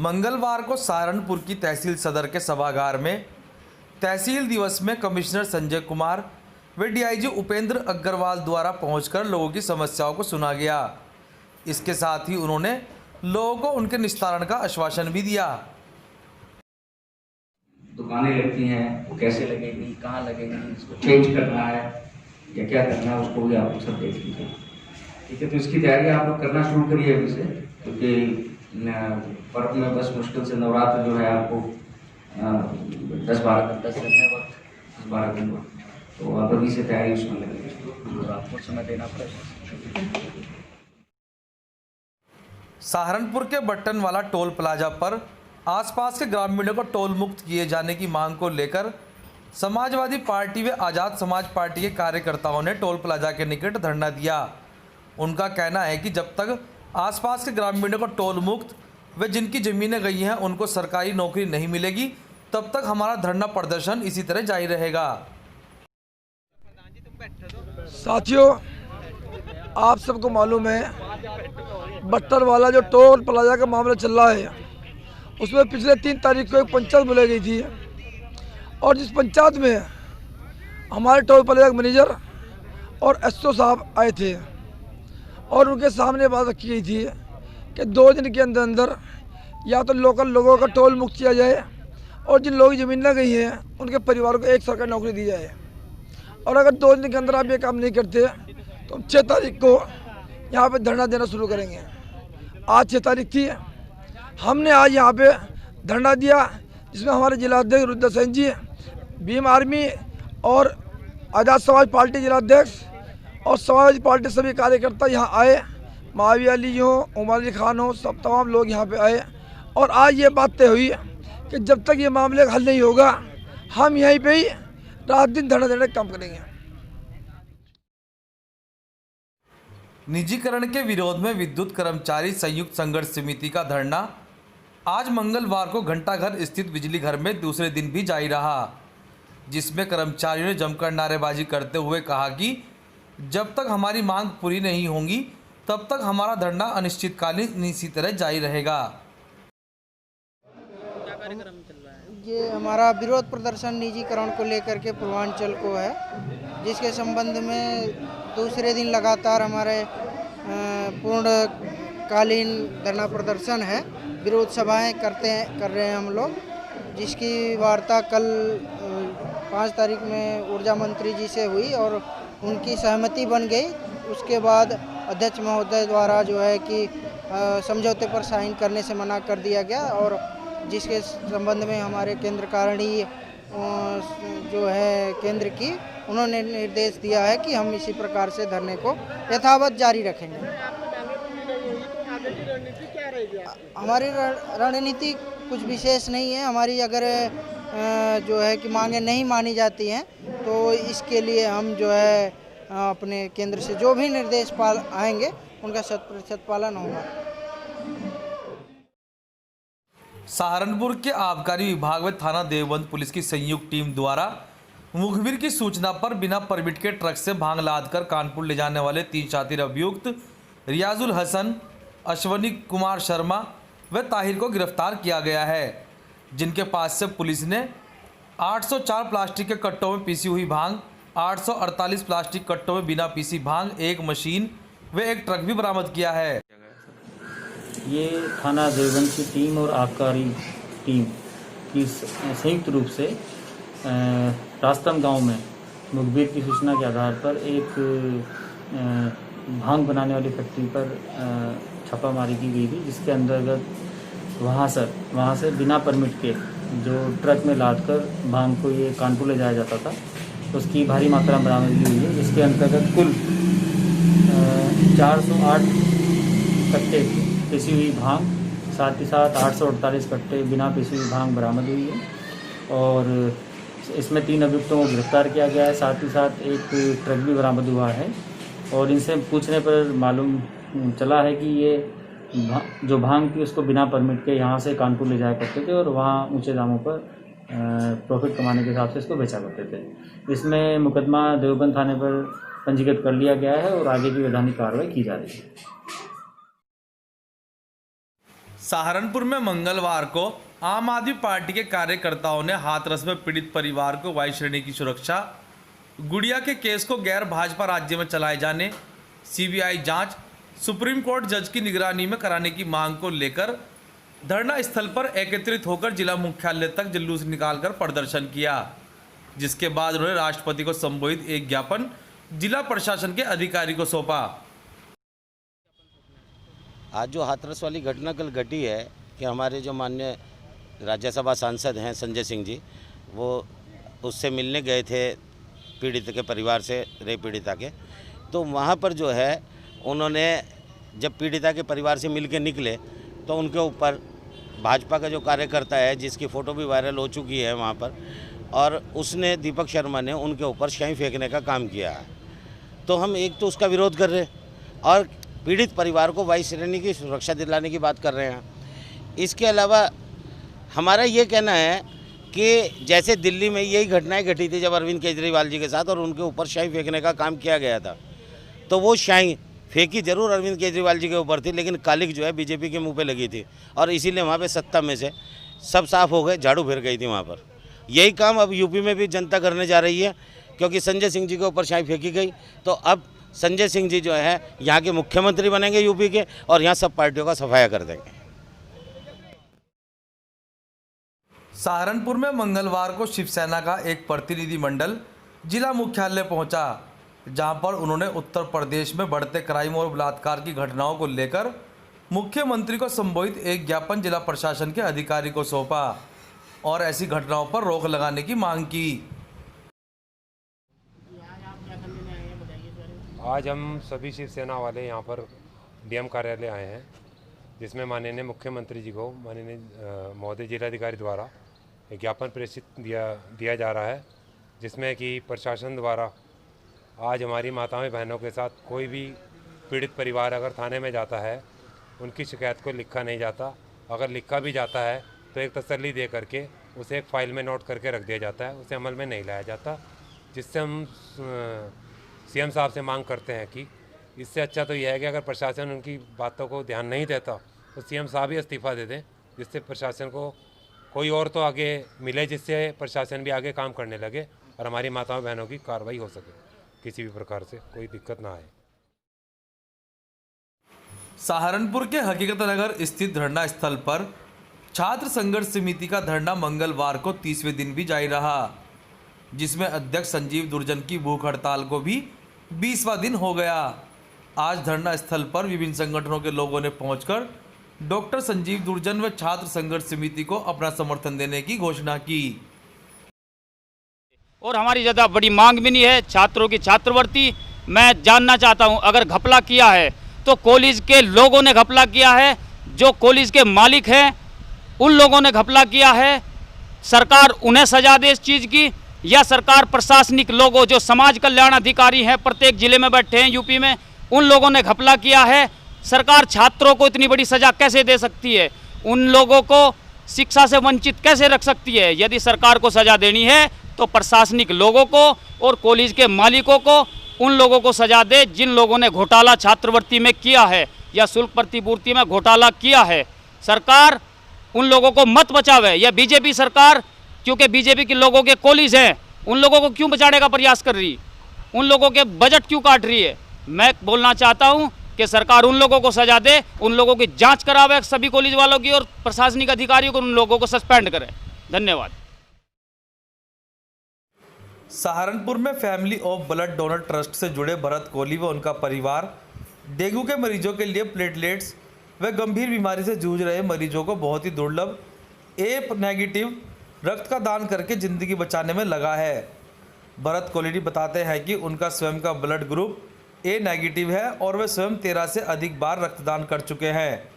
मंगलवार को सहारनपुर की तहसील सदर के सभागार में तहसील दिवस में कमिश्नर संजय कुमार व डीआईजी उपेंद्र अग्रवाल द्वारा पहुंचकर लोगों की समस्याओं को सुना गया। इसके साथ ही उन्होंने लोगों को उनके निस्तारण का आश्वासन भी दिया। दुकानें लगती हैं वो कैसे लगेगी, कहाँ लगेगी, इसको चेंज करना है या क्या करना है, उसको भी आप सब देख लीजिए। ठीक है, तो इसकी तैयारी आप लोग करना शुरू करिए अभी से, क्योंकि पर्व में बस मुश्किल से नवरात्र जो है आपको 10 दिन है वक्त, 10-12 दिन वक्त, तो आप अभी से तैयारी उसमें लगेगी, आपको समय देना पड़ेगा। सहारनपुर के बट्टनवाला टोल प्लाजा पर आसपास के ग्रामीणों को टोल मुक्त किए जाने की मांग को लेकर समाजवादी पार्टी व आज़ाद समाज पार्टी के कार्यकर्ताओं ने टोल प्लाजा के निकट धरना दिया। उनका कहना है कि जब तक आसपास के ग्रामीणों को टोल मुक्त व जिनकी ज़मीनें गई हैं उनको सरकारी नौकरी नहीं मिलेगी, तब तक हमारा धरना प्रदर्शन इसी तरह जारी रहेगा। साथियों, आप सबको मालूम है बट्टर वाला जो टोल प्लाजा का मामला चल रहा है, उसमें पिछले 3 तारीख को एक पंचायत बुलाई गई थी और जिस पंचायत में हमारे टोल प्लाजा के मैनेजर और एसओ साहब आए थे और उनके सामने बात रखी गई थी कि 2 दिन के अंदर अंदर या तो लोकल लोगों का टोल मुक्त किया जाए और जिन लोगों की ज़मीनें गई हैं उनके परिवारों को एक सरकारी नौकरी दी जाए। और अगर 2 दिन के अंदर आप ये काम नहीं करते तो हम 6 तारीख को यहाँ पे धरना देना शुरू करेंगे। आज 6 तारीख थी, हमने आज यहाँ पे धरना दिया, जिसमें हमारे जिलाध्यक्ष रुद्रसेन जी, भीम आर्मी और आज़ाद समाज पार्टी जिलाध्यक्ष और समाजवादी पार्टी सभी कार्यकर्ता यहाँ आए। मावी अली हो, उमर अली खान हो, सब तमाम लोग यहाँ पे आए और आज ये बात तय हुई कि जब तक ये मामले का हल नहीं होगा हम यहीं पे ही रात दिन धरना देने का काम करेंगे। निजीकरण के विरोध में विद्युत कर्मचारी संयुक्त संघर्ष समिति का धरना आज मंगलवार को घंटाघर स्थित बिजली घर में दूसरे दिन भी जारी रहा, जिसमें कर्मचारियों ने जमकर नारेबाजी करते हुए कहा कि जब तक हमारी मांग पूरी नहीं होंगी तब तक हमारा धरना अनिश्चितकालीन इसी तरह जारी रहेगा। ये हमारा विरोध प्रदर्शन निजीकरण को लेकर के पूर्वांचल को है, जिसके संबंध में दूसरे दिन लगातार हमारे पूर्णकालीन धरना प्रदर्शन है, विरोध सभाएं कर रहे हैं हम लोग, जिसकी वार्ता कल 5 तारीख में ऊर्जा मंत्री जी से हुई और उनकी सहमति बन गई। उसके बाद अध्यक्ष महोदय द्वारा जो है कि समझौते पर साइन करने से मना कर दिया गया और जिसके संबंध में हमारे केंद्र कारिणी जो है केंद्र की, उन्होंने निर्देश दिया है कि हम इसी प्रकार से धरने को यथावत जारी रखेंगे। हमारी रणनीति कुछ विशेष नहीं है। हमारी अगर जो है कि मांगे नहीं मानी जाती हैं तो इसके लिए हम जो है अपने केंद्र से जो भी निर्देश आएंगे उनका 100% पालन होगा। सहारनपुर के आबकारी विभाग व थाना देवबंद पुलिस की संयुक्त टीम द्वारा मुखबिर की सूचना पर बिना परमिट के ट्रक से भांग लादकर कानपुर ले जाने वाले 3 शातिर अभियुक्त रियाजुल हसन, अश्वनी कुमार शर्मा व ताहिर को गिरफ्तार किया गया है, जिनके पास से पुलिस ने 804 प्लास्टिक के कट्टों में पीसी हुई भांग, 848 प्लास्टिक कट्टों में बिना पीसी भांग, 1 मशीन व 1 ट्रक भी बरामद किया है। ये थाना देवबंद की टीम और आबकारी टीम की संयुक्त रूप से रास्तम गांव में मुखबिर की सूचना के आधार पर एक भांग बनाने वाली फैक्ट्री पर छापामारी की गई थी, जिसके अंतर्गत वहाँ से बिना परमिट के जो ट्रक में लादकर भांग को ये कानपुर ले जाया जाता था, उसकी भारी मात्रा में बरामदगी हुई है। इसके अंतर्गत कुल 408 कट्टे पीसी हुई भांग, साथ ही साथ 848 कट्टे बिना पीसी हुई भांग बरामद हुई है और इसमें 3 अभियुक्तों को गिरफ्तार किया गया है। साथ ही साथ एक ट्रक भी बरामद हुआ है और इनसे पूछने पर मालूम चला है कि ये जो भांग थी उसको बिना परमिट के यहाँ से कानपुर ले जाया करते थे और वहाँ ऊंचे दामों पर प्रॉफिट कमाने के हिसाब से इसको बेचा करते थे। इसमें मुकदमा देवबंद थाने पर पंजीकृत कर लिया गया है और आगे की वैधानिक कार्रवाई की जा रही है। सहारनपुर में मंगलवार को आम आदमी पार्टी के कार्यकर्ताओं ने हाथरस में पीड़ित परिवार को वायु श्रेणी की सुरक्षा, गुड़िया के केस को गैर भाजपा राज्य में चलाए जाने, सीबीआई जांच, सुप्रीम कोर्ट जज की निगरानी में कराने की मांग को लेकर धरना स्थल पर एकत्रित होकर जिला मुख्यालय तक जुलूस निकालकर प्रदर्शन किया, जिसके बाद उन्होंने राष्ट्रपति को संबोधित एक ज्ञापन जिला प्रशासन के अधिकारी को सौंपा। आज जो हाथरस वाली घटना कल घटी है कि हमारे जो माननीय राज्यसभा सांसद हैं संजय सिंह जी, वो उससे मिलने गए थे पीड़ित के परिवार से, रेप पीड़िता के। तो वहाँ पर जो है उन्होंने जब पीड़िता के परिवार से मिल के निकले तो उनके ऊपर भाजपा का जो कार्यकर्ता है, जिसकी फ़ोटो भी वायरल हो चुकी है वहाँ पर, और उसने दीपक शर्मा ने उनके ऊपर शाही फेंकने का काम किया है। तो हम एक तो उसका विरोध कर रहे हैं और पीड़ित परिवार को वायु श्रेणी की सुरक्षा दिलाने की बात कर रहे हैं। इसके अलावा हमारा ये कहना है कि जैसे दिल्ली में यही घटनाएं घटी थी जब अरविंद केजरीवाल जी के साथ और उनके ऊपर शाही फेंकने का काम किया गया था, तो वो शाही फेंकी जरूर अरविंद केजरीवाल जी के ऊपर थी, लेकिन कालिक जो है बीजेपी के मुंह पे लगी थी और इसीलिए वहाँ पे सत्ता में से सब साफ हो गए, झाड़ू फिर गई थी वहाँ पर। यही काम अब यूपी में भी जनता करने जा रही है, क्योंकि संजय सिंह जी के ऊपर शाही फेंकी गई, तो अब संजय सिंह जी जो है यहाँ के मुख्यमंत्री बनेंगे यूपी के और यहाँ सब पार्टियों का सफाया कर देंगे। सहारनपुर में मंगलवार को शिवसेना का एक प्रतिनिधिमंडल जिला मुख्यालय पहुंचा, जहां पर उन्होंने उत्तर प्रदेश में बढ़ते क्राइम और बलात्कार की घटनाओं को लेकर मुख्यमंत्री को संबोधित एक ज्ञापन जिला प्रशासन के अधिकारी को सौंपा और ऐसी घटनाओं पर रोक लगाने की मांग की। आज हम सभी शिवसेना वाले यहाँ पर डीएम कार्यालय आए हैं, जिसमें माननीय मुख्यमंत्री जी को माननीय महोदय जिलाधिकारी द्वारा एक ज्ञापन प्रेषित दिया जा रहा है, जिसमें कि प्रशासन द्वारा आज हमारी माताएं बहनों के साथ कोई भी पीड़ित परिवार अगर थाने में जाता है, उनकी शिकायत को लिखा नहीं जाता, अगर लिखा भी जाता है तो एक तसल्ली दे करके उसे एक फ़ाइल में नोट करके रख दिया जाता है, उसे अमल में नहीं लाया जाता। जिससे हम सीएम साहब से मांग करते हैं कि इससे अच्छा तो यह है कि अगर प्रशासन उनकी बातों को ध्यान नहीं देता तो सीएम साहब ही इस्तीफ़ा दे दें, जिससे प्रशासन को कोई और तो आगे मिले, जिससे प्रशासन भी आगे काम करने लगे और हमारी माताओं बहनों की कार्रवाई हो सके, किसी भी प्रकार से कोई दिक्कत ना आए। सहारनपुर के हकीकत नगर स्थित धरना स्थल पर छात्र संघर्ष समिति का धरना मंगलवार को 30वें दिन भी जारी रहा, जिसमें अध्यक्ष संजीव दुर्जन की भूख हड़ताल को भी 20वां दिन हो गया। आज धरना स्थल पर विभिन्न संगठनों के लोगों ने पहुंचकर डॉक्टर संजीव दुर्जन व छात्र संघर्ष समिति को अपना समर्थन देने की घोषणा की। और हमारी ज़्यादा बड़ी मांग भी नहीं है छात्रों की छात्रवृत्ति। मैं जानना चाहता हूं, अगर घपला किया है तो कॉलेज के लोगों ने घपला किया है, जो कॉलेज के मालिक हैं उन लोगों ने घपला किया है। सरकार उन्हें सजा दे इस चीज़ की, या सरकार प्रशासनिक लोगों जो समाज कल्याण अधिकारी हैं प्रत्येक जिले में बैठे हैं यूपी में, उन लोगों ने घपला किया है। सरकार छात्रों को इतनी बड़ी सजा कैसे दे सकती है? उन लोगों को शिक्षा से वंचित कैसे रख सकती है? यदि सरकार को सजा देनी है तो प्रशासनिक लोगों को और कॉलेज के मालिकों को, उन लोगों को सजा दे जिन लोगों ने घोटाला छात्रवृत्ति में किया है या शुल्क प्रतिपूर्ति में घोटाला किया है। सरकार उन लोगों को मत बचावे, या बीजेपी सरकार, क्योंकि बीजेपी के लोगों के कॉलेज हैं, उन लोगों को क्यों बचाने का प्रयास कर रही, उन लोगों के बजट क्यों काट रही है? मैं बोलना चाहता हूं कि सरकार उन लोगों को सजा दे, उन लोगों की जांच करावे सभी कॉलेज वालों की, और प्रशासनिक अधिकारियों को उन लोगों को सस्पेंड करे। धन्यवाद। सहारनपुर में family of blood donor trust से जुड़े भरत कोहली व उनका परिवार डेंगू के मरीजों के लिए प्लेटलेट्स व गंभीर बीमारी से जूझ रहे मरीजों को बहुत ही दुर्लभ ए नेगेटिव रक्त का दान करके ज़िंदगी बचाने में लगा है। भरत कोहली बताते हैं कि उनका स्वयं का ब्लड ग्रुप ए नेगेटिव है और वे स्वयं 13 से अधिक बार रक्तदान कर चुके हैं।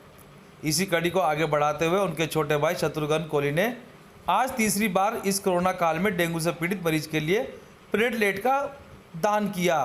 इसी कड़ी को आगे बढ़ाते हुए उनके छोटे भाई शत्रुघ्न कोहली ने आज तीसरी बार इस कोरोना काल में डेंगू से पीड़ित मरीज के लिए प्लेटलेट का दान किया।